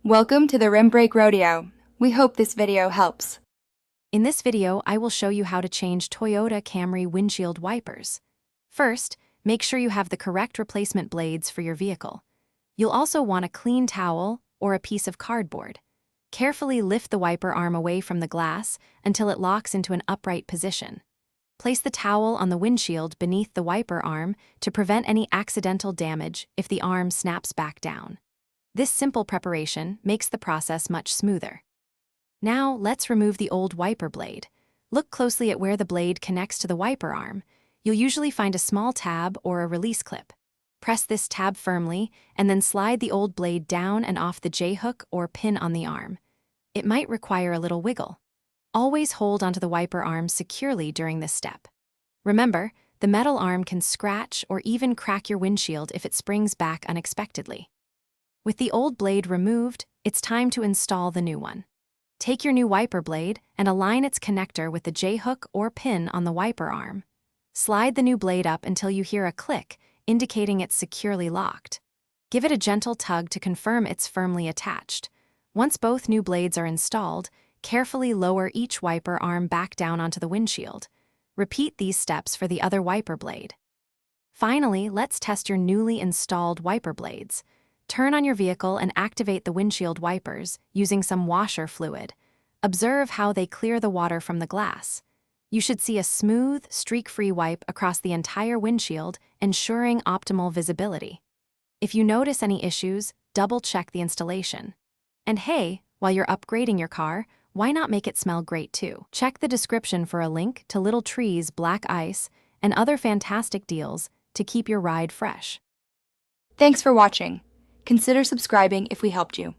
Welcome to the Rim Break Rodeo. We hope this video helps. In this video, I will show you how to change Toyota Camry windshield wipers. First, make sure you have the correct replacement blades for your vehicle. You'll also want a clean towel or a piece of cardboard. Carefully lift the wiper arm away from the glass until it locks into an upright position. Place the towel on the windshield beneath the wiper arm to prevent any accidental damage if the arm snaps back down. This simple preparation makes the process much smoother. Now, let's remove the old wiper blade. Look closely at where the blade connects to the wiper arm. You'll usually find a small tab or a release clip. Press this tab firmly and then slide the old blade down and off the J-hook or pin on the arm. It might require a little wiggle. Always hold onto the wiper arm securely during this step. Remember, the metal arm can scratch or even crack your windshield if it springs back unexpectedly. With the old blade removed, it's time to install the new one. Take your new wiper blade and align its connector with the J-hook or pin on the wiper arm. Slide the new blade up until you hear a click, indicating it's securely locked. Give it a gentle tug to confirm it's firmly attached. Once both new blades are installed, carefully lower each wiper arm back down onto the windshield. Repeat these steps for the other wiper blade. Finally, let's test your newly installed wiper blades. Turn on your vehicle and activate the windshield wipers using some washer fluid. Observe how they clear the water from the glass. You should see a smooth, streak-free wipe across the entire windshield, ensuring optimal visibility. If you notice any issues, double-check the installation. And hey, while you're upgrading your car, why not make it smell great too? Check the description for a link to Little Tree's Black Ice and other fantastic deals to keep your ride fresh. Thanks for watching. Consider subscribing if we helped you.